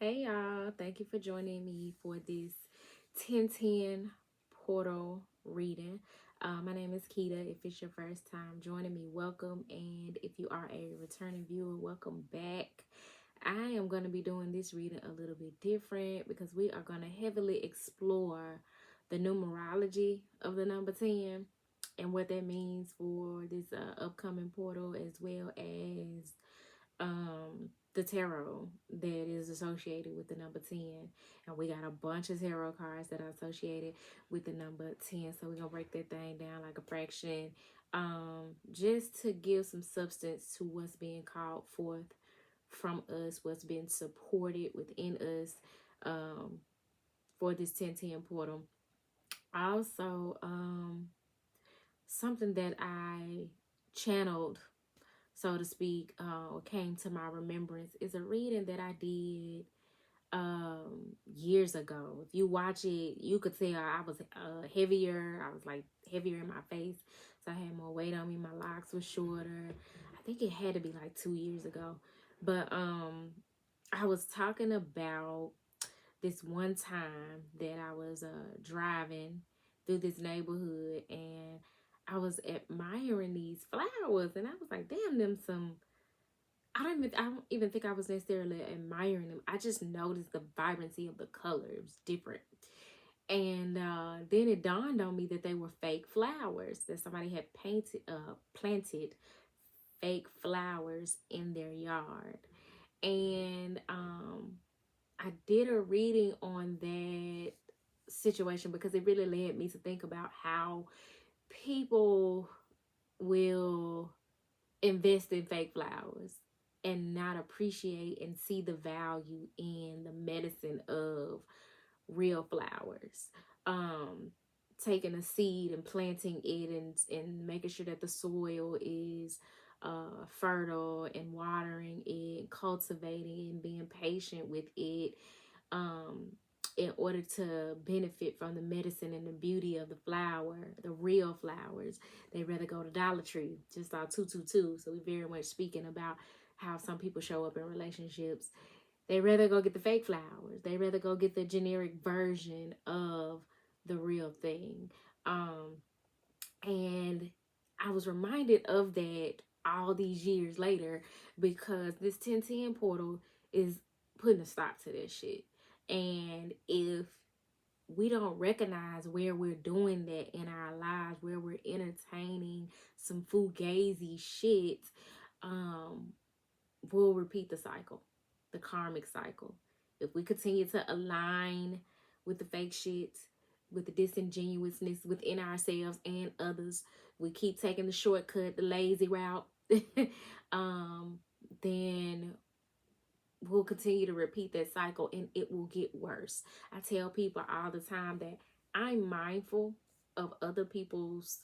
Hey y'all, thank you for joining me for this 1010 portal reading. My name is Keita. If it's your first time joining me, welcome. And if you are a returning viewer, welcome back. I am going to be doing this reading a little bit different because we are going to heavily explore the numerology of the number 10 and what that means for this upcoming portal, as well as the tarot that is associated with the number 10. And we got a bunch of tarot cards that are associated with the number 10, so we're gonna break that thing down like a fraction, just to give some substance to what's being called forth from us, what's been supported within us, um, for this 1010 portal. Also, something that I channeled, so to speak, came to my remembrance is a reading that I did years ago. If you watch it, you could tell I was heavier. I was like heavier in my face, so I had more weight on me. My locks were shorter. I think it had to be like 2 years ago. But I was talking about this one time that I was driving through this neighborhood, and I was admiring these flowers, and I was like, damn, them some. I don't even think I was necessarily admiring them. I just noticed the vibrancy of the color. It was different. And then it dawned on me that they were fake flowers, that somebody had planted fake flowers in their yard. And I did a reading on that situation because it really led me to think about how people will invest in fake flowers and not appreciate and see the value in the medicine of real flowers. Um, Taking a seed and planting it, and making sure that the soil is fertile, and watering it, cultivating and being patient with it, um, in order to benefit from the medicine and the beauty of the flower, the real flowers. They rather go to Dollar Tree. Just saw 222. So we very much speaking about how some people show up in relationships. They rather go get the fake flowers. They rather go get the generic version of the real thing. Um, and I was reminded of that all these years later, because this 1010 portal is putting a stop to that shit. And if we don't recognize where we're doing that in our lives, where we're entertaining some fugazi shit, um, we'll repeat the cycle, the karmic cycle. If we continue to align with the fake shit, with the disingenuousness within ourselves and others, we keep taking the shortcut, the lazy route, um, then we'll continue to repeat that cycle, and it will get worse. I tell people all the time that I'm mindful of other people's,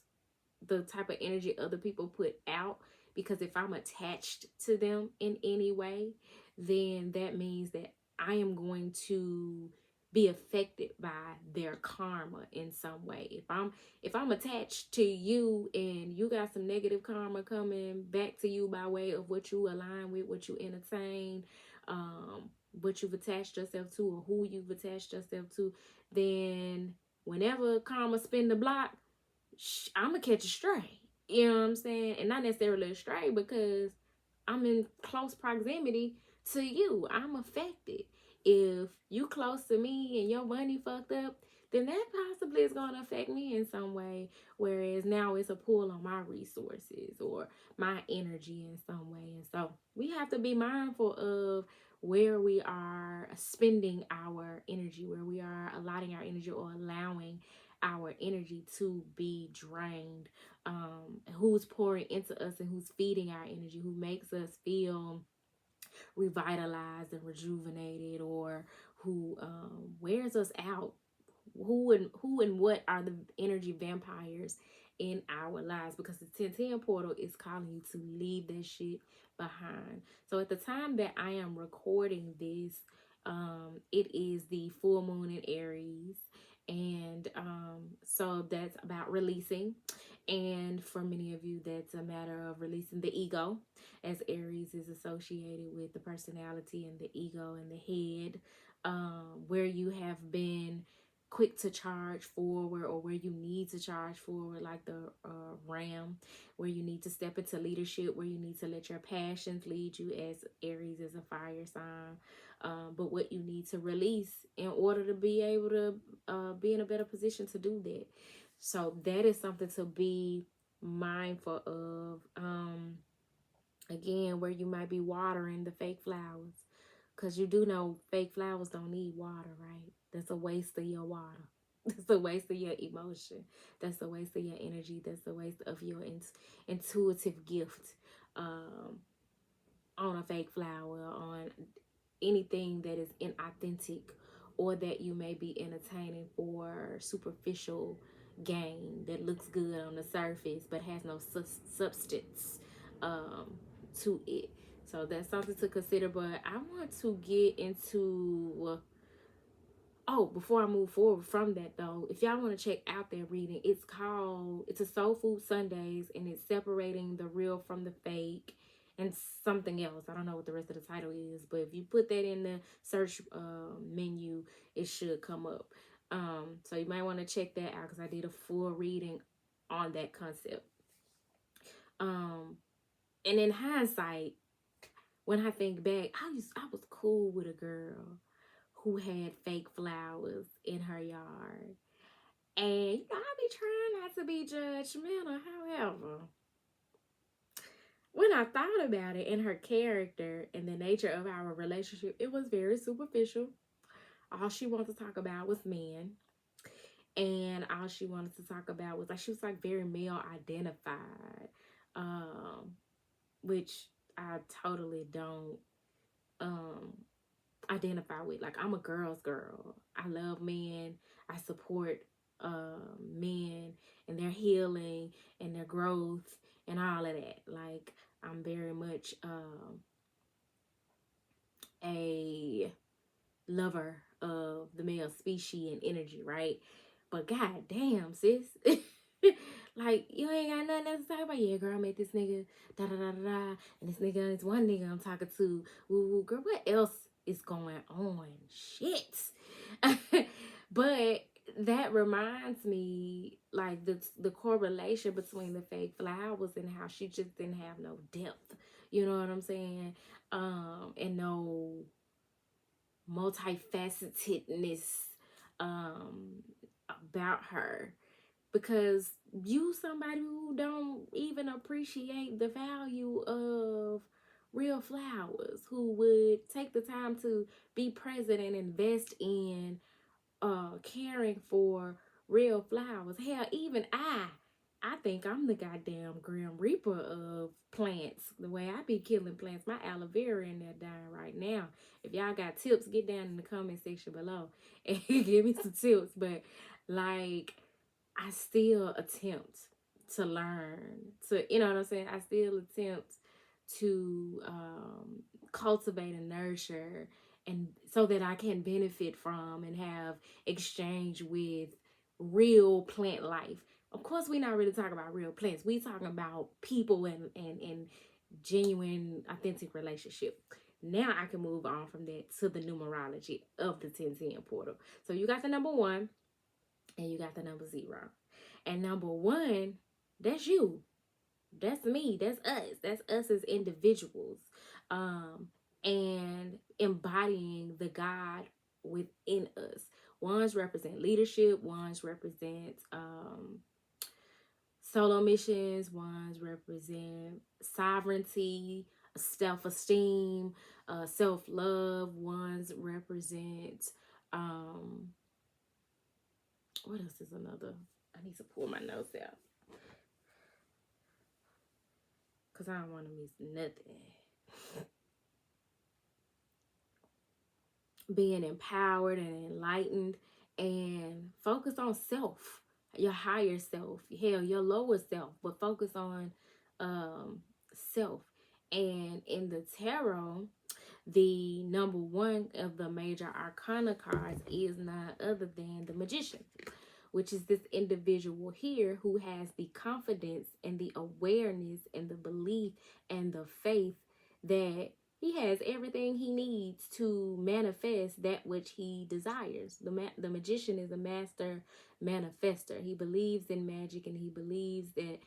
the type of energy other people put out, because if I'm attached to them in any way, then that means that I am going to be affected by their karma in some way. If I'm attached to you and you got some negative karma coming back to you by way of what you align with, what you entertain, what you've attached yourself to, or who you've attached yourself to, then whenever karma spin the block, I'm gonna catch a stray. You know what I'm saying? And not necessarily a stray, because I'm in close proximity to you. I'm affected. If you close to me and your money fucked up, then that possibly is gonna affect me in some way. Whereas now it's a pull on my resources or my energy in some way. And so we have to be mindful of where we are spending our energy, where we are allotting our energy or allowing our energy to be drained, who's pouring into us and who's feeding our energy, who makes us feel revitalized and rejuvenated, or who wears us out, who and what are the energy vampires in our lives, because the 1010 portal is calling you to leave that shit behind. So at the time that I am recording this, it is the full moon in Aries, and so that's about releasing. And for many of you, that's a matter of releasing the ego, as Aries is associated with the personality and the ego and the head, where you have been quick to charge forward, or where you need to charge forward, like the ram, where you need to step into leadership, where you need to let your passions lead you, as Aries is a fire sign. But what you need to release in order to be able to be in a better position to do that. So that is something to be mindful of. Again, where you might be watering the fake flowers, because you do know fake flowers don't need water, right? That's a waste of your water. That's a waste of your emotion. That's a waste of your energy. That's a waste of your intuitive gift, on a fake flower, on anything that is inauthentic, or that you may be entertaining for superficial gain that looks good on the surface but has no substance to it. So that's something to consider. But I want to get into oh, before I move forward from that though, if y'all want to check out that reading, it's a Soul Food Sundays, and it's separating the real from the fake and something else. I don't know what the rest of the title is, but if you put that in the search menu, it should come up. So you might want to check that out, because I did a full reading on that concept. And in hindsight, when I think back, I was cool with a girl who had fake flowers in her yard. And you know, I be trying not to be judgmental. However, when I thought about it, and her character and the nature of our relationship, it was very superficial. All she wanted to talk about was men. And all she wanted to talk about was, like, she was like very male identified. Which I totally don't identify with. Like, I'm a girl's girl. I love men. I support men and their healing and their growth and all of that. Like, I'm very much a lover of the male species and energy, right? But god damn, sis. Like, you ain't got nothing else to talk about. Yeah, girl, I met this nigga, da da da da da, and this nigga is one nigga I'm talking to. Woo woo, girl, what else is going on? Shit. But that reminds me, like, the correlation between the fake flowers and how she just didn't have no depth. You know what I'm saying? And no multifacetedness about her, because you somebody who don't even appreciate the value of real flowers, who would take the time to be present and invest in caring for real flowers. Hell, even I think I'm the goddamn Grim Reaper of plants. The way I be killing plants, my aloe vera in there dying right now. If y'all got tips, get down in the comment section below and give me some tips. But like, I still attempt to learn, to, you know what I'm saying? I still attempt to cultivate and nurture, and so that I can benefit from and have exchange with real plant life. Of course, we're not really talking about real plants. We talking about people and genuine, authentic relationship. Now I can move on from that to the numerology of the 1010 portal. So you got the number 1 and you got the number 0. And number 1, that's you. That's me. That's us. That's us as individuals. And embodying the God within us. Ones represent leadership. Ones represent solo missions. Ones represent sovereignty, self-esteem, self-love. Ones represent what else is another? I need to pull my notes out, because I don't want to miss nothing. Being empowered and enlightened, and focus on self, your higher self, hell, your lower self, but focus on self. And in the tarot, the number 1 of the major arcana cards is none other than the Magician, which is this individual here who has the confidence and the awareness and the belief and the faith that he has everything he needs to manifest that which he desires. The magician is a master manifester. He believes in magic, and he believes that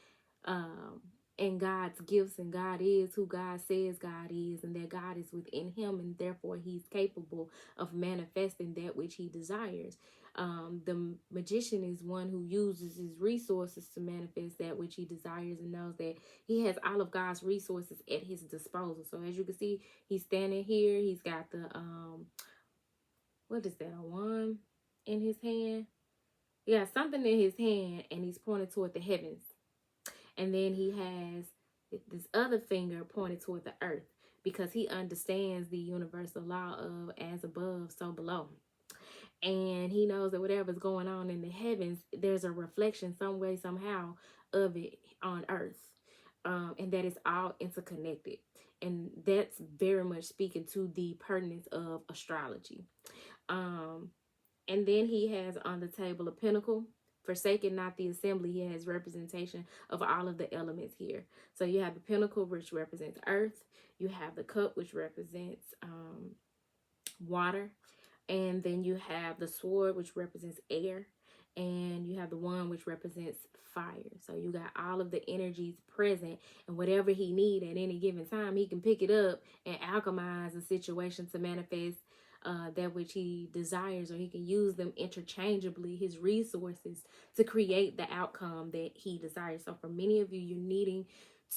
um, in God's gifts, and God is who God says God is, and that God is within him, and therefore he's capable of manifesting that which he desires. The magician is one who uses his resources to manifest that which he desires, and knows that he has all of God's resources at his disposal. So as you can see, he's standing here. He's got the what is that, a wand in his hand? He got something in his hand, and he's pointing toward the heavens. And then he has this other finger pointed toward the earth, because he understands the universal law of as above, so below. And he knows that whatever's going on in the heavens, there's a reflection some way, somehow, of it on earth. And that is all interconnected. And that's very much speaking to the pertinence of astrology. And then he has on the table a pinnacle. Forsaken not the assembly. He has representation of all of the elements here. So you have the pinnacle, which represents earth. You have the cup, which represents water. And then you have the sword, which represents air. And you have the one, which represents fire. So you got all of the energies present, and whatever he needs at any given time, he can pick it up and alchemize a situation to manifest that which he desires, or he can use them interchangeably, his resources, to create the outcome that he desires. So for many of you, you're needing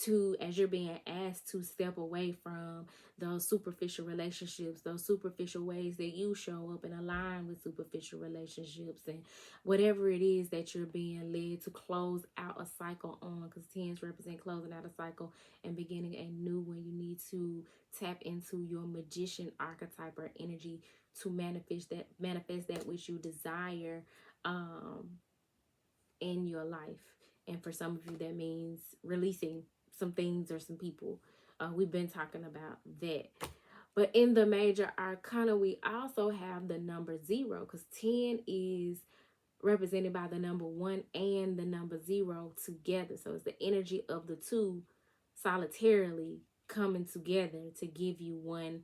to, as you're being asked to step away from those superficial relationships, those superficial ways that you show up and align with superficial relationships, and whatever it is that you're being led to close out a cycle on, because tens represent closing out a cycle and beginning a new one. You need to tap into your magician archetype or energy to manifest that which you desire in your life. And for some of you, that means releasing some things or some people. We've been talking about that. But in the major arcana, we also have the number 0, because 10 is represented by the number 1 and the number 0 together. So it's the energy of the two solitarily coming together to give you one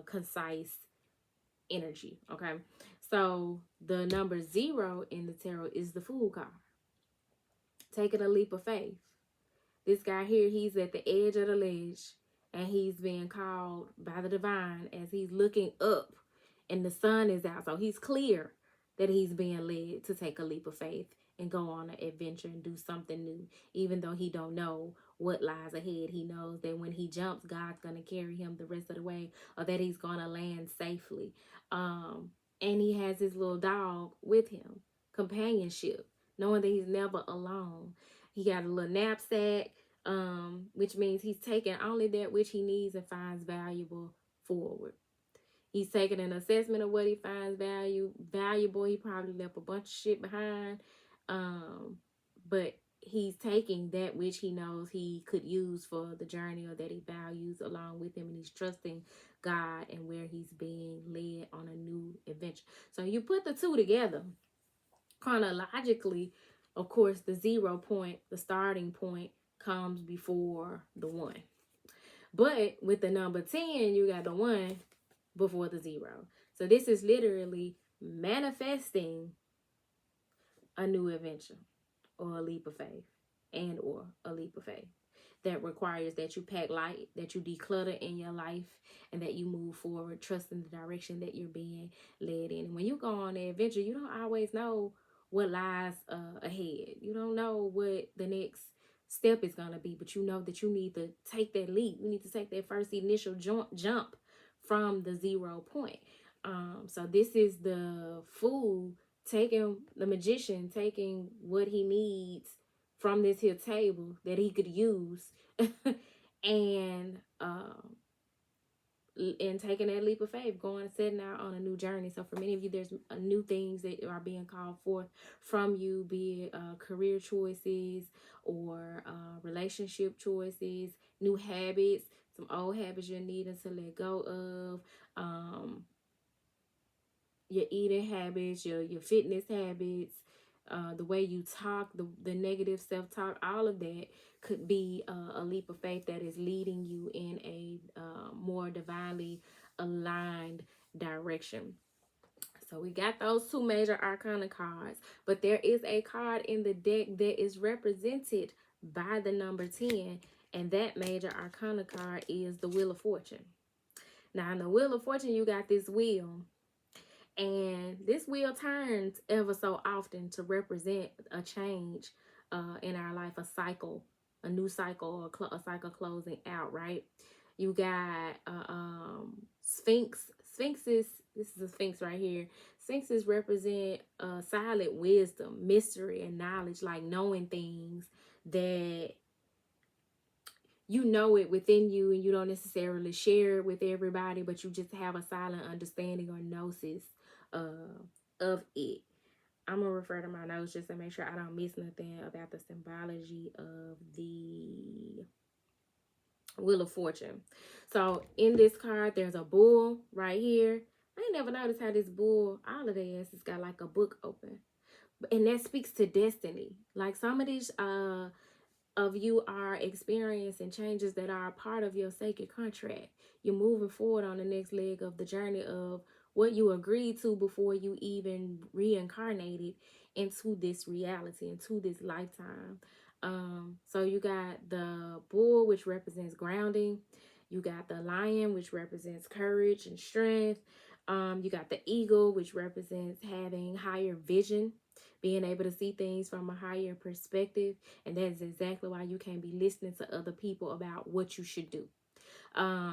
concise energy. Okay, so the number 0 in the tarot is the Fool card. Taking a leap of faith. This guy here, he's at the edge of the ledge, and he's being called by the divine as he's looking up, and the sun is out. So he's clear that he's being led to take a leap of faith and go on an adventure and do something new. Even though he don't know what lies ahead, he knows that when he jumps, God's going to carry him the rest of the way, or that he's going to land safely. And he has his little dog with him, companionship, knowing that he's never alone. He got a little knapsack, which means he's taking only that which he needs and finds valuable forward. He's taking an assessment of what he finds valuable. He probably left a bunch of shit behind. But he's taking that which he knows he could use for the journey, or that he values, along with him. And he's trusting God and where he's being led on a new adventure. So you put the two together chronologically. Of course, the 0 point, the starting point, comes before the 1. But with the number 10, you got the 1 before the 0. So this is literally manifesting a new adventure, or a leap of faith, and or a leap of faith. That requires that you pack light, that you declutter in your life, and that you move forward, trusting the direction that you're being led in. And when you go on an adventure, you don't always know what lies ahead. You don't know what the next step is going to be, but you know that you need to take that leap. You need to take that first initial jump from the 0 point. So this is the Fool taking, the magician taking what he needs from this here table that he could use and taking that leap of faith, going, setting out on a new journey. So for many of you, there's new things that are being called forth from you, be it career choices or relationship choices, new habits, some old habits you're needing to let go of, your eating habits, your fitness habits, the way you talk, the negative self-talk, all of that could be a leap of faith that is leading you in a more divinely aligned direction. So we got those two major arcana cards, but there is a card in the deck that is represented by the number 10, and that major arcana card is the Wheel of Fortune. Now, in the Wheel of Fortune, you got this wheel, and this wheel turns ever so often to represent a change in our life, a cycle, a new cycle, or a cycle closing out, right? You got Sphinx. Sphinxes, this is a Sphinx right here. Sphinxes represent silent wisdom, mystery, and knowledge, like knowing things that you know it within you and you don't necessarily share it with everybody, but you just have a silent understanding or gnosis of it. I'm going to refer to my notes just to make sure I don't miss nothing about the symbology of the Wheel of Fortune. So in this card, there's a bull right here. I ain't never noticed how this bull, all of their asses got like a book open. And that speaks to destiny. Like some of these of you are experiencing changes that are a part of your sacred contract. You're moving forward on the next leg of the journey of what you agreed to before you even reincarnated into this reality, into this lifetime. So you got the bull, which represents grounding. You got the lion, which represents courage and strength. You got the eagle, which represents having higher vision, being able to see things from a higher perspective. And that is exactly why you can't be listening to other people about what you should do.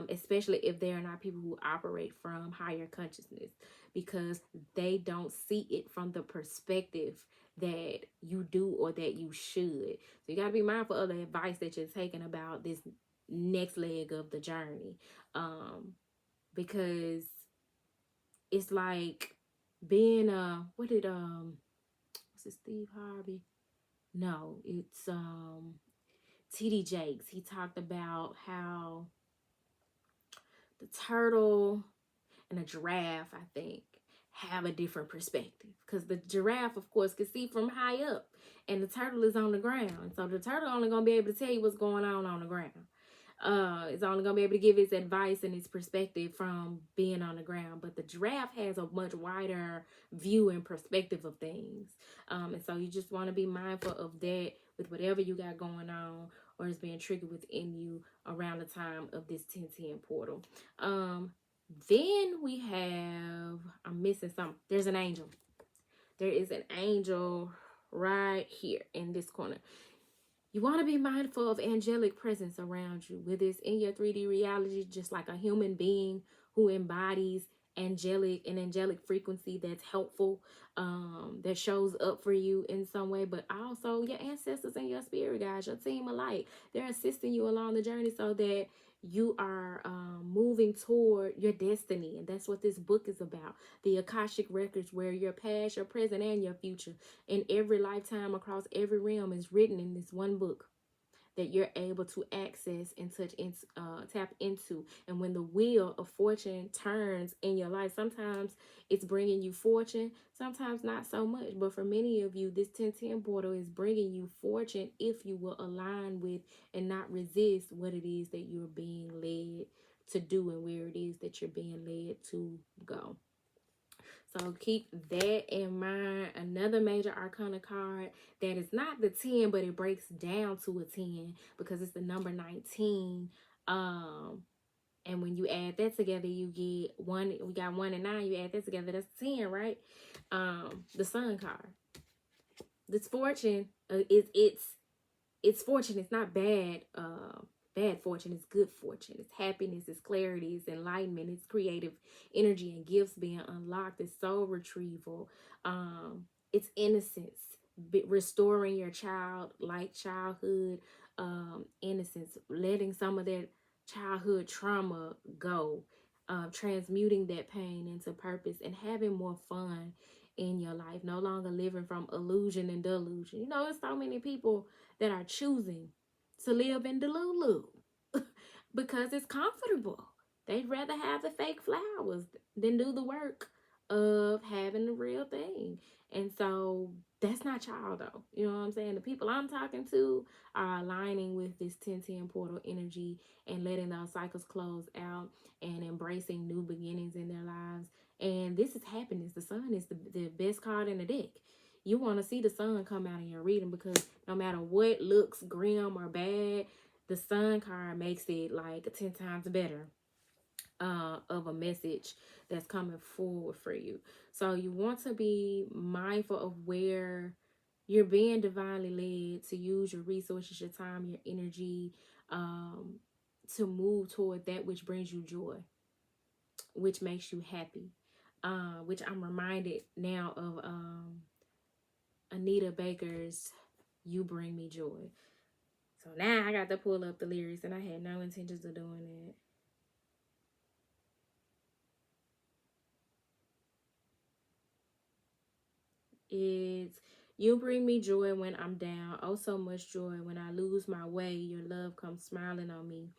Especially if they are not people who operate from higher consciousness, because they don't see it from the perspective that you do or that you should. So you got to be mindful of the advice that you're taking about this next leg of the journey, because it's like being what's it, Steve Harvey? No, it's TD Jakes. He talked about how the turtle and a giraffe, I think, have a different perspective, because the giraffe, of course, can see from high up, and the turtle is on the ground. So the turtle only gonna be able to tell you what's going on the ground. It's only gonna be able to give its advice and its perspective from being on the ground. But the giraffe has a much wider view and perspective of things. And so you just want to be mindful of that with whatever you got going on or is being triggered within you around the time of this 1010 portal. Then we have, I'm missing something. There's an angel. There is an angel right here in this corner. You want to be mindful of angelic presence around you, whether it's in your 3D reality, just like a human being who embodies angelic frequency that's helpful, that shows up for you in some way, but also your ancestors and your spirit guides, your team of light. They're assisting you along the journey so that you are moving toward your destiny. And that's what this book is about. The Akashic records, where your past, your present, and your future in every lifetime across every realm is written in this one book that you're able to access and tap into. And when the wheel of fortune turns in your life, sometimes it's bringing you fortune, sometimes not so much. But for many of you, this 1010 portal is bringing you fortune if you will align with and not resist what it is that you're being led to do and where it is that you're being led to go. So keep that in mind. Another major arcana card that is not the 10, but it breaks down to a 10 because it's the number 19. And when you add that together, you get one. We got 1 and 9. You add that together, that's 10, right? The Sun card. This fortune it's fortune. It's not bad. Bad fortune. It's good fortune. It's happiness. It's clarity. It's enlightenment. It's creative energy and gifts being unlocked. It's soul retrieval. It's innocence. Restoring your childhood innocence. Letting some of that childhood trauma go. Transmuting that pain into purpose and having more fun in your life. No longer living from illusion and delusion. You know, there's so many people that are choosing to live in Delulu because it's comfortable. They'd rather have the fake flowers than do the work of having the real thing. And so that's not y'all though. You know what I'm saying? The people I'm talking to are aligning with this 1010 portal energy and letting those cycles close out and embracing new beginnings in their lives. And this is happiness. The sun is the best card in the deck. You want to see the sun come out in your reading, because no matter what looks grim or bad, the sun card makes it like 10 times better of a message that's coming forward for you. So you want to be mindful of where you're being divinely led to use your resources, your time, your energy, to move toward that which brings you joy, which makes you happy. Which I'm reminded now of Anita Baker's "You Bring Me Joy." So now I got to pull up the lyrics, and I had no intentions of doing that. It's "You bring me joy when I'm down, oh so much joy when I lose my way. Your love comes smiling on me.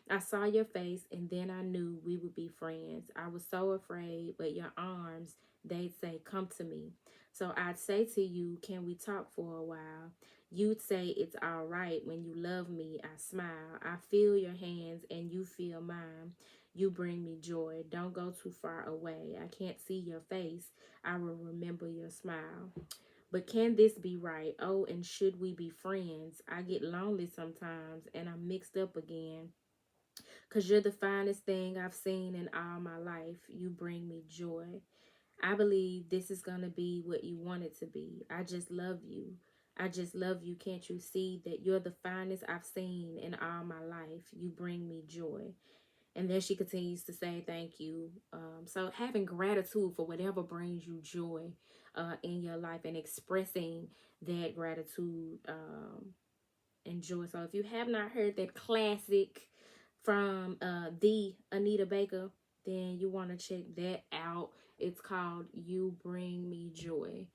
I saw your face and then I knew we would be friends. I was so afraid, but your arms, they'd say, come to me. So I'd say to you, can we talk for a while? You'd say it's all right. When you love me, I smile. I feel your hands and you feel mine. You bring me joy. Don't go too far away. I can't see your face. I will remember your smile. But can this be right? Oh, and should we be friends? I get lonely sometimes and I'm mixed up again. 'Cause you're the finest thing I've seen in all my life. You bring me joy. I believe this is going to be what you want it to be. I just love you. I just love you. Can't you see that you're the finest I've seen in all my life? You bring me joy. And then she continues to say thank you. So having gratitude for whatever brings you joy in your life, and expressing that gratitude and joy. So if you have not heard that classic from the Anita Baker, then you want to check that out. It's called "You Bring Me Joy."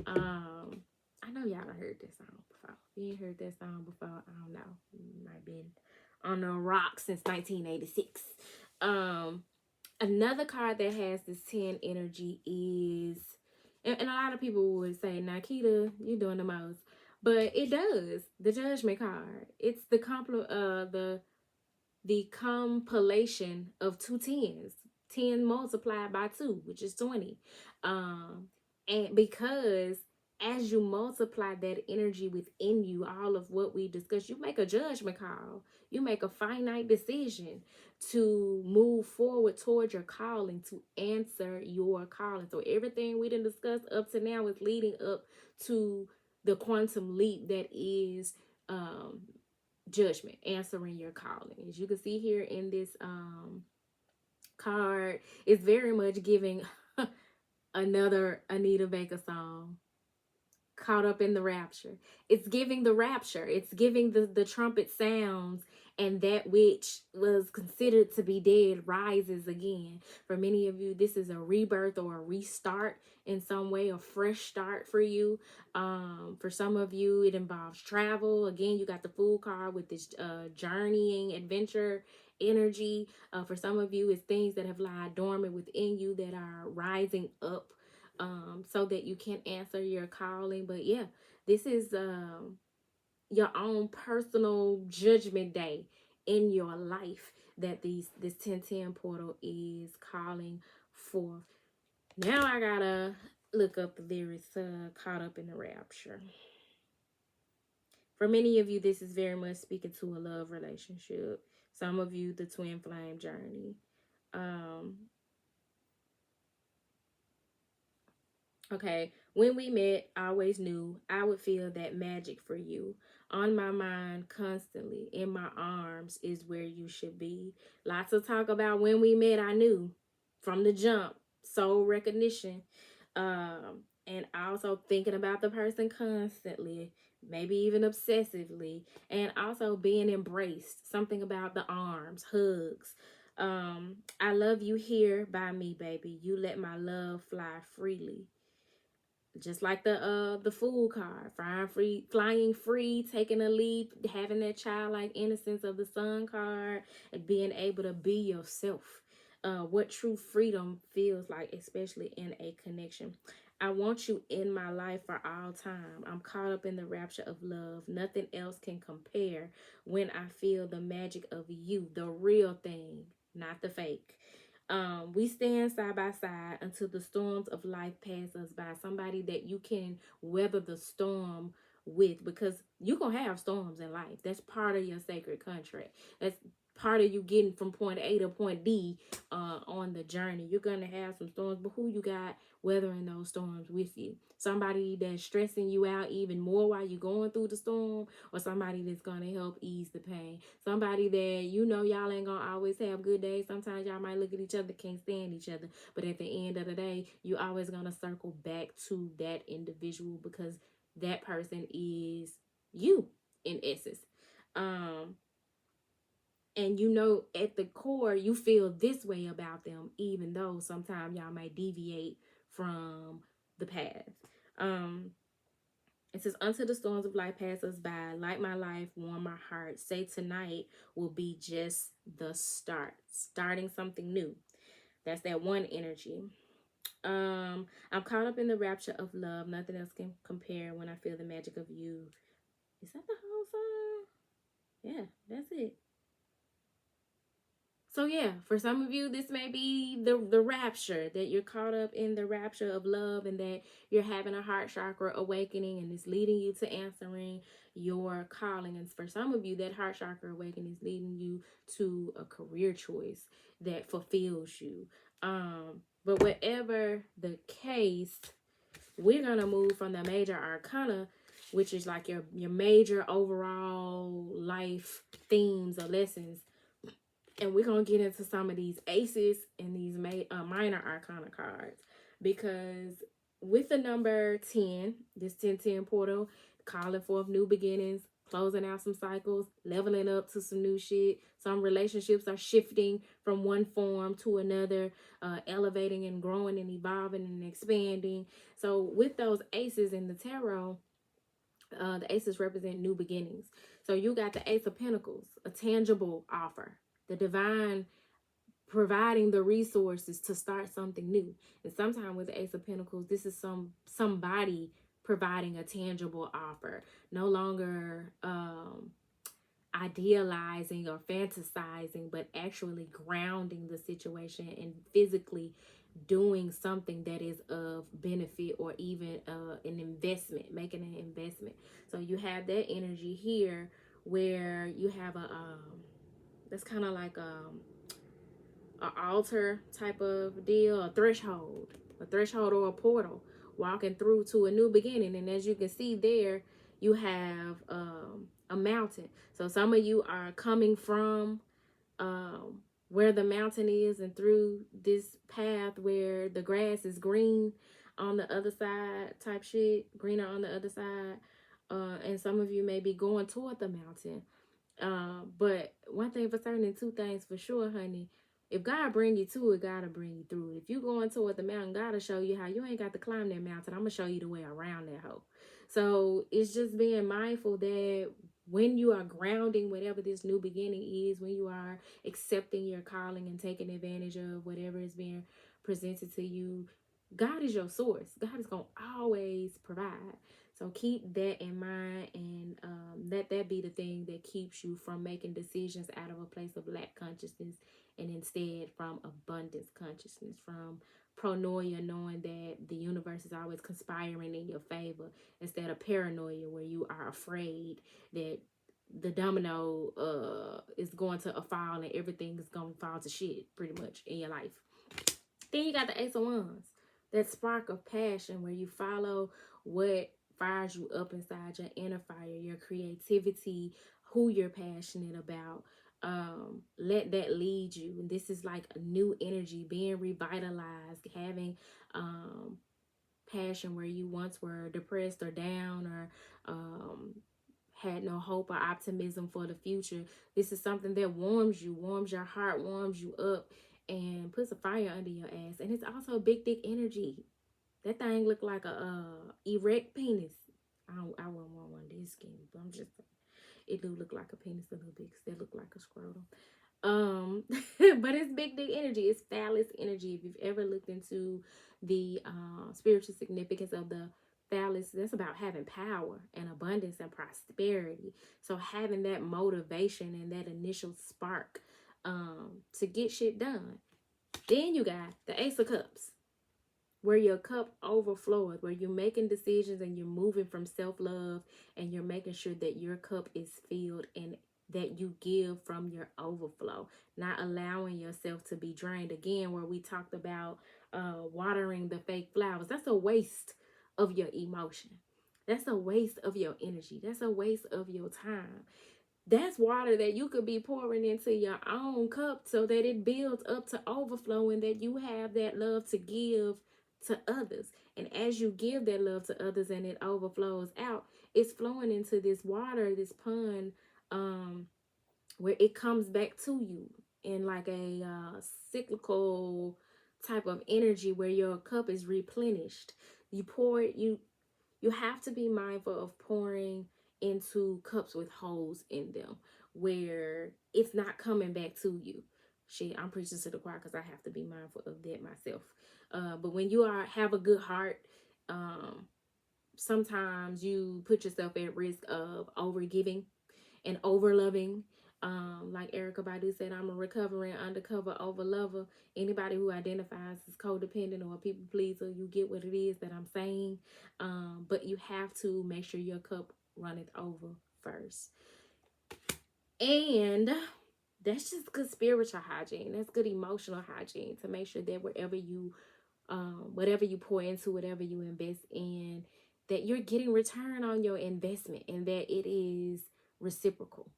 I know y'all done heard that song before. If you ain't heard that song before, I don't know. You might have been on the rock since 1986. Another card that has this 10 energy is, and a lot of people would say, Nikita, you're doing the most. But it does. The Judgment card. It's the compilation of two tens. 10 multiplied by 2, which is 20. And because as you multiply that energy within you, all of what we discussed, you make a judgment call. You make a finite decision to move forward toward your calling, to answer your calling. So everything we didn't discuss up to now is leading up to the quantum leap that is judgment, answering your calling. As you can see here in this card, it's very much giving another Anita Baker song, Caught Up in the Rapture. It's giving the rapture. It's giving the trumpet sounds, and that which was considered to be dead rises again. For many of you, this is a rebirth or a restart in some way, a fresh start for you. For some of you, it involves travel. Again, you got the Fool card with this journeying adventure energy. For some of you, it's things that have lied dormant within you that are rising up, so that you can answer your calling. But yeah, this is your own personal judgment day in your life that this 1010 portal is calling forth. Now I gotta look up the lyrics, Caught Up in the Rapture. For many of you, this is very much speaking to a love relationship. Some of you, the twin flame journey. Okay, when we met, I always knew I would feel that magic for you. On my mind constantly, in my arms is where you should be. Lots of talk about when we met, I knew from the jump. Soul recognition. And also thinking about the person constantly, maybe even obsessively. And also being embraced. Something about the arms, hugs. I love you here by me, baby. You let my love fly freely. Just like the Fool card, flying free, taking a leap, having that childlike innocence of the Sun card, and being able to be yourself. what true freedom feels like, especially in a connection. I want you in my life for all time. I'm caught up in the rapture of love. Nothing else can compare when I feel the magic of you, the real thing, not the fake. We stand side by side until the storms of life pass us by. Somebody that you can weather the storm with, because you're going to have storms in life. That's part of your sacred contract. That's part of you getting from point A to point D on the journey. You're going to have some storms, but who you got weathering those storms with you? Somebody that's stressing you out even more while you're going through the storm, or somebody that's going to help ease the pain? Somebody that y'all ain't going to always have good days. Sometimes y'all might look at each other, can't stand each other, but at the end of the day, you always going to circle back to that individual, because that person is you in essence. And at the core, you feel this way about them, even though sometimes y'all might deviate from the path. It says, until the storms of life pass us by, light my life, warm my heart. Say tonight will be just the start, starting something new. That's that one energy. I'm caught up in the rapture of love. Nothing else can compare when I feel the magic of you. Is that the whole song? Yeah, that's it. So yeah, for some of you, this may be the rapture, that you're caught up in the rapture of love, and that you're having a heart chakra awakening, and it's leading you to answering your calling. And for some of you, that heart chakra awakening is leading you to a career choice that fulfills you. But whatever the case, we're gonna move from the major arcana, which is like your major overall life themes or lessons, and we're going to get into some of these aces and these minor arcana cards. Because with the number 10, this 1010 portal, calling forth new beginnings, closing out some cycles, leveling up to some new shit. Some relationships are shifting from one form to another, elevating and growing and evolving and expanding. So with those aces in the tarot, the aces represent new beginnings. So you got the Ace of Pentacles, a tangible offer. The divine providing the resources to start something new. And sometimes with the Ace of Pentacles, this is somebody providing a tangible offer. No longer idealizing or fantasizing, but actually grounding the situation and physically doing something that is of benefit, or even an investment, making an investment. So you have that energy here, where you have that's kind of like an altar type of deal, a threshold or a portal, walking through to a new beginning. And as you can see there, you have a mountain. So some of you are coming from where the mountain is, and through this path where the grass is green on the other side type shit, greener on the other side. And some of you may be going toward the mountain. But one thing for certain, and two things for sure, honey. If God bring you to it, God will bring you through it. If you going toward the mountain, God will show you how. You ain't got to climb that mountain. I'm going to show you the way around that hoe. So it's just being mindful that when you are grounding whatever this new beginning is, when you are accepting your calling and taking advantage of whatever is being presented to you, God is your source. God is going to always provide. So keep that in mind, and let that be the thing that keeps you from making decisions out of a place of lack consciousness, and instead from abundance consciousness, from pronoia, knowing that the universe is always conspiring in your favor, instead of paranoia, where you are afraid that the domino is going to fall and everything is going to fall to shit pretty much in your life. Then you got the Ace of Wands, that spark of passion, where you follow what fires you up inside, your inner fire, your creativity, who you're passionate about. Let that lead you. And this is like a new energy, being revitalized, having passion where you once were depressed or down, or had no hope or optimism for the future. This is something that warms you, warms your heart, warms you up, and puts a fire under your ass. And it's also a big dick energy. That thing look like a erect penis. I wouldn't want one this skinny, but I'm just saying. It do look like a penis a little bit, because they look like a scrotum. But it's big dick energy. It's phallus energy. If you've ever looked into the spiritual significance of the phallus, that's about having power and abundance and prosperity. So having that motivation and that initial spark to get shit done. Then you got the Ace of Cups, where your cup overflows, where you're making decisions and you're moving from self-love and you're making sure that your cup is filled and that you give from your overflow, not allowing yourself to be drained. Again, where we talked about watering the fake flowers, that's a waste of your emotion. That's a waste of your energy. That's a waste of your time. That's water that you could be pouring into your own cup so that it builds up to overflow and that you have that love to give to others. And as you give that love to others and it overflows out, it's flowing into this water, this pond, where it comes back to you in like a cyclical type of energy where your cup is replenished. You pour it, you have to be mindful of pouring into cups with holes in them where it's not coming back to you. Shit, I'm preaching to the choir because I have to be mindful of that myself. But when you have a good heart, sometimes you put yourself at risk of over giving and over loving. Like Erica Badu said, I'm a recovering undercover over lover. Anybody who identifies as codependent or a people pleaser, you get what it is that I'm saying. But you have to make sure your cup runneth over first. And that's just good spiritual hygiene. That's good emotional hygiene to make sure that whatever you pour into, whatever you invest in, that you're getting return on your investment and that it is reciprocal.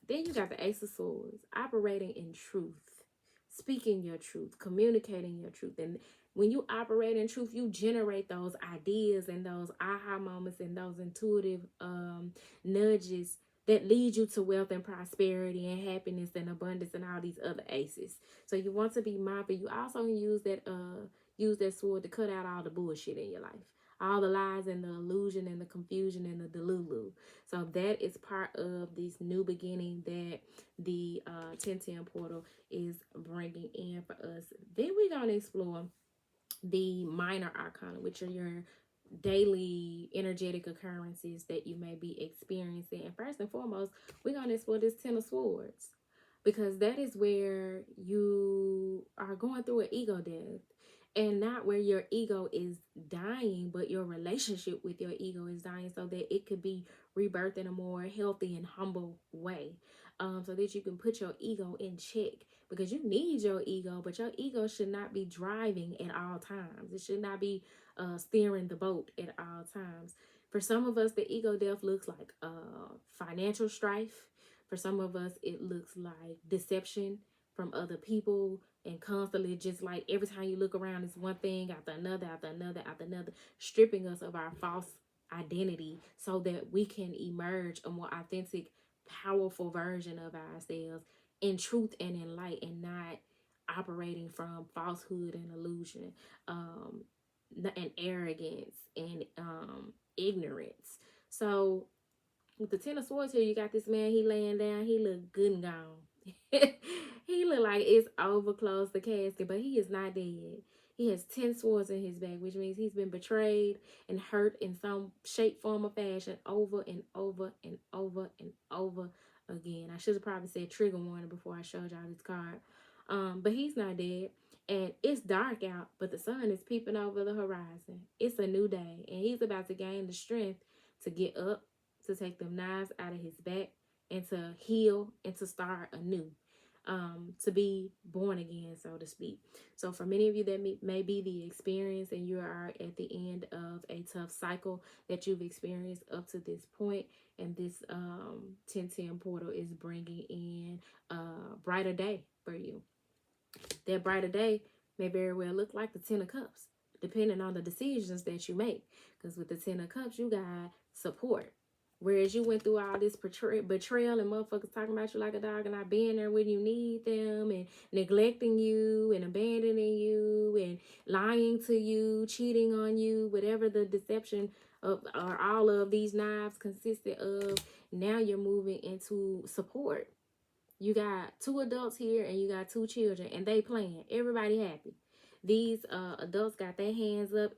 Then you got the Ace of Swords, operating in truth, speaking your truth, communicating your truth. And when you operate in truth, you generate those ideas and those aha moments and those intuitive nudges that lead you to wealth and prosperity and happiness and abundance and all these other aces. So you want to be mindful. You also use that sword to cut out all the bullshit in your life, all the lies and the illusion and the confusion and the delulu. So that is part of this new beginning that the 1010 portal is bringing in for us. Then we're going to explore the minor arcana, which are your daily energetic occurrences that you may be experiencing. And first and foremost, we're going to explore this 10 of swords, because that is where you are going through an ego death, and not where your ego is dying, but your relationship with your ego is dying, so that it could be rebirthed in a more healthy and humble way, so that you can put your ego in check, because you need your ego, but your ego should not be driving at all times. It should not be steering the boat at all times. For some of us, the ego death looks like financial strife. For some of us, it looks like deception from other people, and constantly just like every time you look around, it's one thing after another, after another, after another, stripping us of our false identity so that we can emerge a more authentic, powerful version of ourselves in truth and in light, and not operating from falsehood and illusion, and arrogance and ignorance. So with the 10 of swords here, you got this man, he laying down, he look good and gone. He look like it's over, close the casket, but he is not dead. He has 10 swords in his back, which means he's been betrayed and hurt in some shape, form, or fashion over and over and over and over again. I should have probably said trigger warning before I showed y'all this card. But he's not dead. And it's dark out, but the sun is peeping over the horizon. It's a new day, and he's about to gain the strength to get up, to take them knives out of his back, and to heal and to start anew, to be born again, so to speak. So for many of you, that may be the experience, and you are at the end of a tough cycle that you've experienced up to this point, and this 1010 portal is bringing in a brighter day for you. That brighter day may very well look like the 10 of cups, depending on the decisions that you make, because with the 10 of cups, you got support. Whereas you went through all this betrayal and motherfuckers talking about you like a dog and not being there when you need them, and neglecting you and abandoning you and lying to you, cheating on you, whatever the deception of or all of these knives consisted of, now you're moving into support. You got 2 adults here and you got 2 children, and they playing. Everybody happy. These adults got their hands up,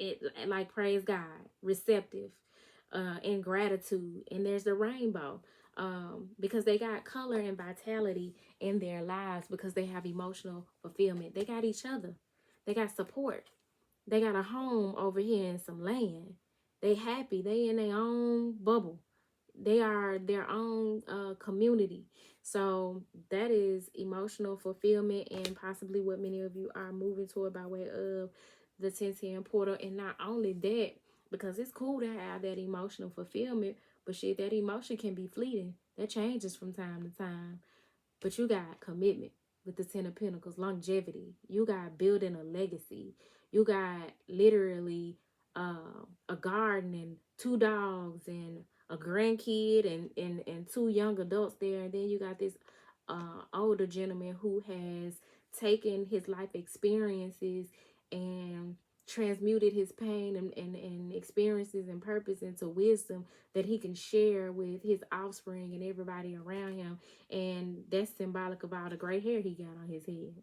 like praise God, receptive, in gratitude. And there's the rainbow, because they got color and vitality in their lives, because they have emotional fulfillment. They got each other. They got support. They got a home over here and some land. They happy. They in their own bubble. They are their own community. So that is emotional fulfillment, and possibly what many of you are moving toward by way of the 1010 portal. And not only that, because it's cool to have that emotional fulfillment, but shit, that emotion can be fleeting. That changes from time to time. But you got commitment with the 10 of Pentacles, longevity. You got building a legacy. You got literally a garden and 2 dogs and a grandkid and 2 young adults there. And then you got this older gentleman who has taken his life experiences and transmuted his pain and experiences and purpose into wisdom that he can share with his offspring and everybody around him. And that's symbolic of all the gray hair he got on his head.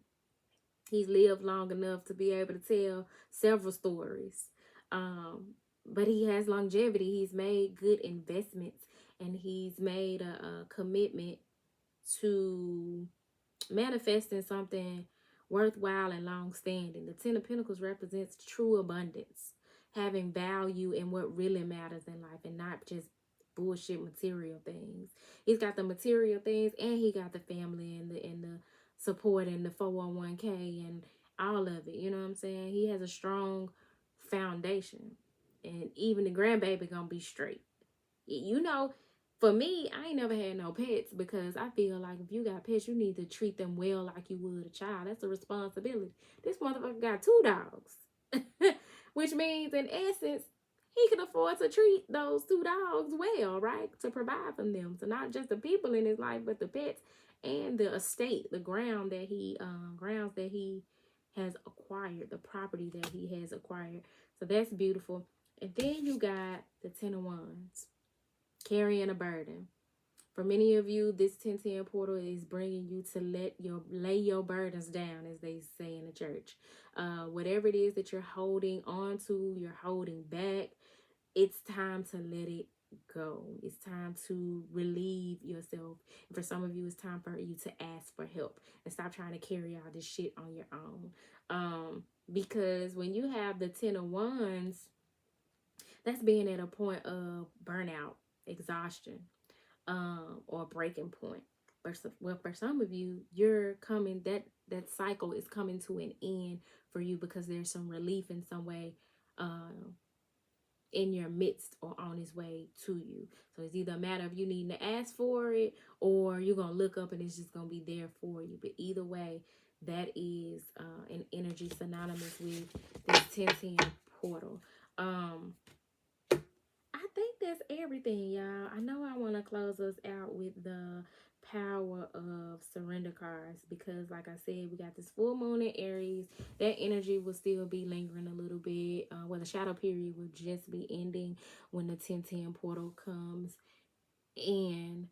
He's lived long enough to be able to tell several stories. But he has longevity. He's made good investments, and he's made a commitment to manifesting something worthwhile and long-standing. The 10 of Pentacles represents true abundance, having value in what really matters in life, and not just bullshit material things. He's got the material things, and he got the family and the support and the 401k and all of it. You know what I'm saying? He has a strong foundation, and even the grandbaby gonna be straight. You know, for me, I ain't never had no pets, because I feel like if you got pets, you need to treat them well like you would a child. That's a responsibility. This motherfucker got 2 dogs, which means in essence, he can afford to treat those 2 dogs well, right? To provide for them. So not just the people in his life, but the pets and the estate, the grounds that he has acquired, the property that he has acquired. So that's beautiful. And then you got the 10 of Wands, carrying a burden. For many of you, this 1010 portal is bringing you to lay your burdens down, as they say in the church. Whatever it is that you're holding on to, you're holding back, it's time to let it go. It's time to relieve yourself. And for some of you, it's time for you to ask for help and stop trying to carry all this shit on your own. Because when you have the 10 of Wands, that's being at a point of burnout, exhaustion, or breaking point. Well, for some of you, you're coming, that cycle is coming to an end for you, because there's some relief in some way in your midst or on its way to you. So it's either a matter of you needing to ask for it, or you're going to look up and it's just going to be there for you. But either way, that is an energy synonymous with this 1010 portal. I think that's everything, y'all. I know I want to close us out with the power of surrender cards, because like I said, we got this full moon in Aries. That energy will still be lingering a little bit. Well, the shadow period will just be ending when the 1010 portal comes in.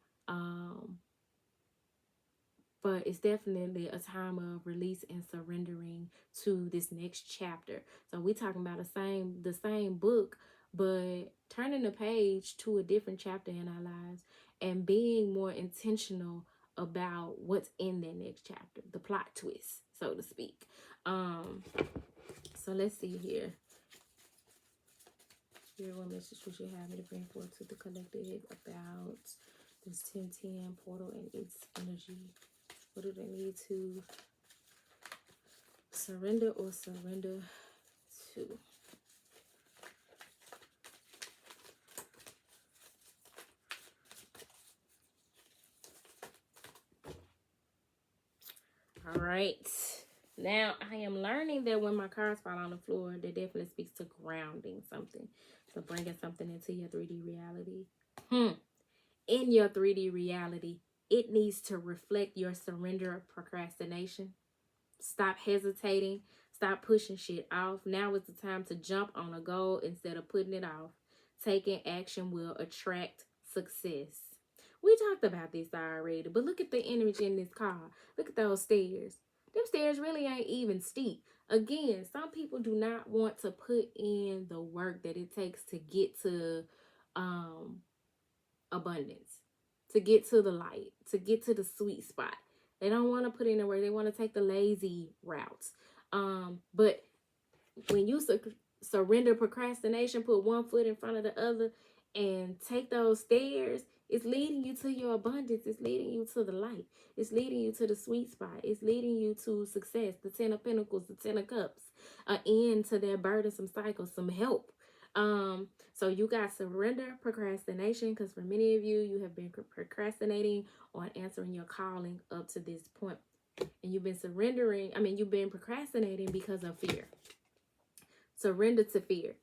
But it's definitely a time of release and surrendering to this next chapter. So we're talking about the same book, but turning the page to a different chapter in our lives and being more intentional about what's in that next chapter, the plot twist, so to speak. So let's see here. Here, what message would you have me to bring forth to the collective about this 1010 portal and its energy? What do they need to surrender or surrender to? All right. Now, I am learning that when my cards fall on the floor, that definitely speaks to grounding something. So bringing something into your 3D reality. In your 3D reality, it needs to reflect your surrender of procrastination. Stop hesitating. Stop pushing shit off. Now is the time to jump on a goal instead of putting it off. Taking action will attract success. We talked about this already, but look at the energy in this car. Look at those stairs. Them stairs really ain't even steep. Again, some people do not want to put in the work that it takes to get to um abundance, to get to the light, to get to the sweet spot. They don't want to put in the work. They want to take the lazy routes. But when you surrender procrastination, put one foot in front of the other, and take those stairs, it's leading you to your abundance. It's leading you to the light. It's leading you to the sweet spot. It's leading you to success, the 10 of pentacles, the 10 of cups, an end to that burdensome cycle, some help. So you got surrender procrastination, because for many of you, you have been procrastinating on answering your calling up to this point. And you've been you've been procrastinating because of fear. Surrender to fear.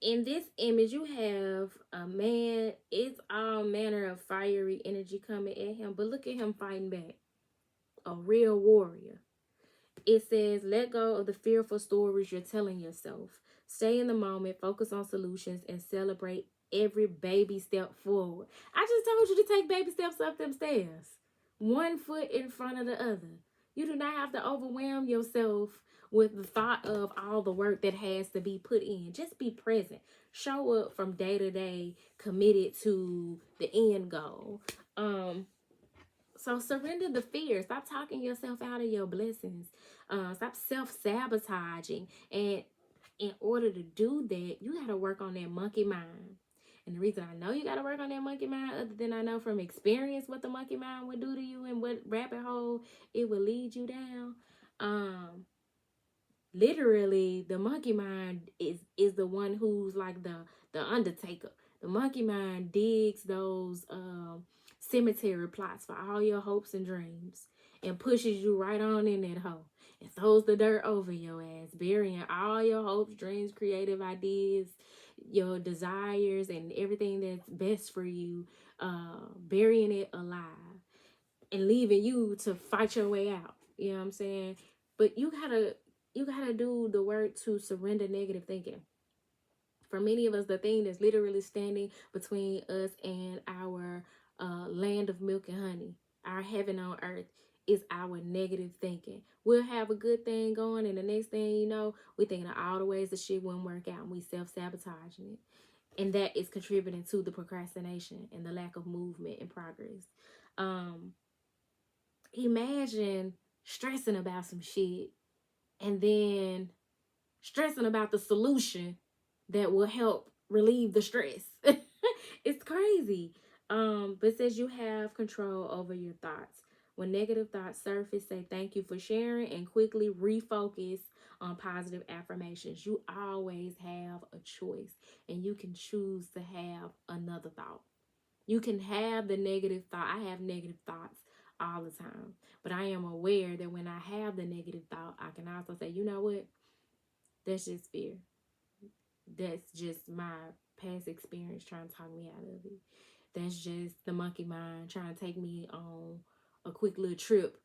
In this image, you have a man. It's all manner of fiery energy coming at him, but look at him fighting back. A real warrior. It says, let go of the fearful stories you're telling yourself. Stay in the moment, focus on solutions, and celebrate every baby step forward. I just told you to take baby steps up them stairs. One foot in front of the other. You do not have to overwhelm yourself with the thought of all the work that has to be put in. Just be present. Show up from day to day, committed to the end goal. So surrender the fear. Stop talking yourself out of your blessings. Stop self-sabotaging. And in order to do that, you got to work on that monkey mind. And the reason I know you got to work on that monkey mind, other than I know from experience what the monkey mind would do to you and what rabbit hole it will lead you down. Literally, the monkey mind is the one who's like the undertaker. The monkey mind digs those cemetery plots for all your hopes and dreams and pushes you right on in that hole and throws the dirt over your ass, burying all your hopes, dreams, creative ideas, your desires, and everything that's best for you, burying it alive and leaving you to fight your way out. You know what I'm saying? But you gotta do the work to surrender negative thinking. For many of us, the thing that's literally standing between us and our land of milk and honey, our heaven on earth, is our negative thinking. We'll have a good thing going, and the next thing you know, we're thinking of all the ways the shit wouldn't work out, and we self-sabotaging it. And that is contributing to the procrastination and the lack of movement and progress. Imagine stressing about some shit and then stressing about the solution that will help relieve the stress. It's crazy. But it says you have control over your thoughts. When negative thoughts surface, say thank you for sharing and quickly refocus on positive affirmations. You always have a choice, and you can choose to have another thought. You can have the negative thought. I have negative thoughts all the time, but I am aware that when I have the negative thought, I can also say, you know what? That's just fear. That's just my past experience trying to talk me out of it. That's just the monkey mind trying to take me on a quick little trip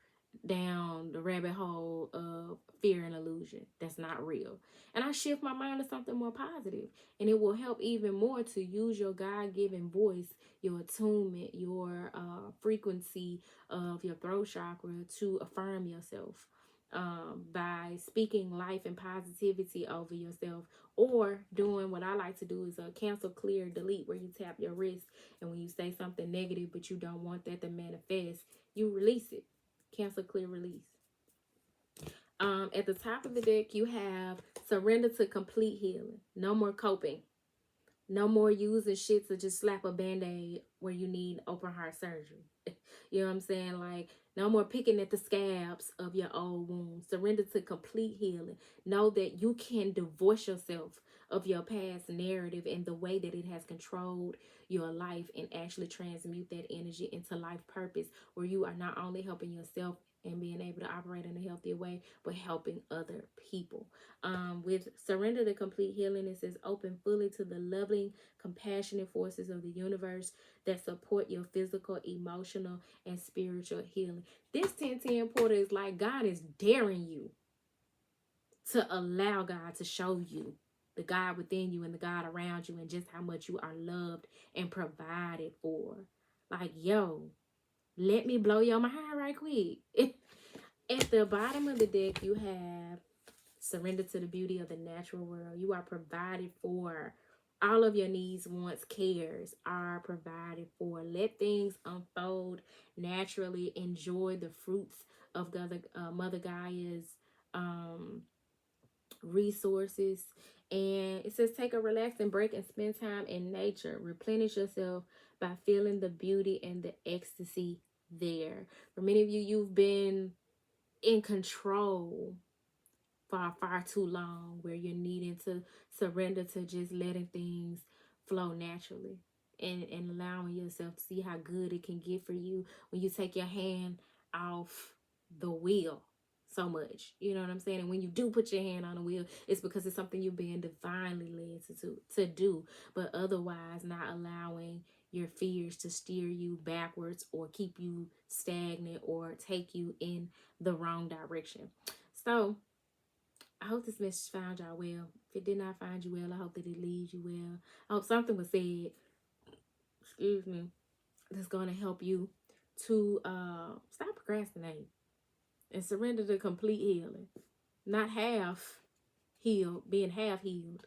down the rabbit hole of fear and illusion. That's not real. And I shift my mind to something more positive, and it will help even more to use your God-given voice, your attunement, your frequency of your throat chakra to affirm yourself. By speaking life and positivity over yourself, or doing what I like to do is a cancel, clear, delete, where you tap your wrist, and when you say something negative but you don't want that to manifest, you release it. Cancel, clear, release. At the top of the deck, you have surrender to complete healing. No more coping. No more using shit to just slap a band-aid where you need open heart surgery. You know what I'm saying? Like, no more picking at the scabs of your old wounds. Surrender to complete healing. Know that you can divorce yourself of your past narrative and the way that it has controlled your life, and actually transmute that energy into life purpose, where you are not only helping yourself and being able to operate in a healthier way, but helping other people. With surrender to complete healing, it says open fully to the loving, compassionate forces of the universe that support your physical, emotional, and spiritual healing. This 1010 portal is like God is daring you to allow God to show you the God within you and the God around you, and just how much you are loved and provided for. Like, yo, let me blow your mind right quick. At the bottom of the deck, you have surrender to the beauty of the natural world. You are provided for. All of your needs, wants, cares are provided for. Let things unfold naturally. Enjoy the fruits of the other, Mother Gaia's resources. And it says take a relaxing break and spend time in nature. Replenish yourself by feeling the beauty and the ecstasy there. For many of you, you've been in control for far too long, where you're needing to surrender to just letting things flow naturally, and allowing yourself to see how good it can get for you when you take your hand off the wheel so much. You know what I'm saying? And when you do put your hand on the wheel, it's because it's something you're being divinely led to do. But otherwise, not allowing your fears to steer you backwards or keep you stagnant or take you in the wrong direction. So I hope this message found y'all well. If it did not find you well, I hope that it leads you well. I hope something was said, excuse me, that's going to help you to stop procrastinating and surrender to complete healing. Not half healed, being half healed,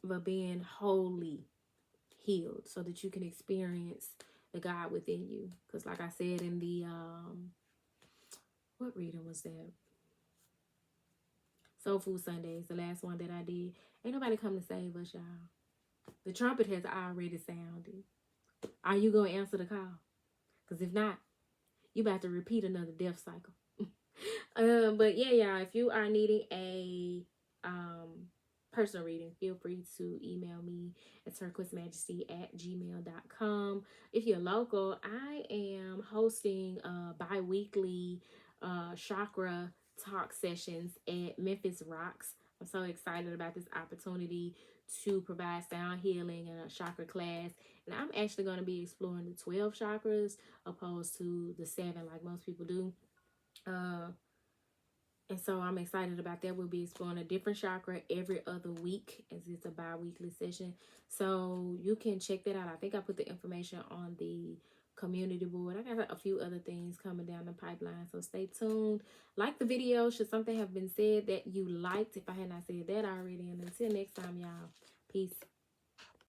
but being wholly healed, so that you can experience the God within you. Because like I said in the, what reading was that? Soul Food Sundays, the last one that I did. Ain't nobody come to save us, y'all. The trumpet has already sounded. Are you going to answer the call? Because if not, you about to repeat another death cycle. But yeah, y'all, if you are needing a personal reading, feel free to email me at turquoisemajesty@gmail.com. If you're local, I am hosting bi-weekly chakra talk sessions at Memphis Rocks. I'm so excited about this opportunity to provide sound healing and a chakra class. And I'm actually going to be exploring the 12 chakras opposed to the 7 like most people do. And so I'm excited about that. We'll be exploring a different chakra every other week, as it's a bi-weekly session. So you can check that out. I think I put the information on the community board. I got a few other things coming down the pipeline, so stay tuned. Like the video should something have been said that you liked, if I had not said that already. And until next time, y'all, peace.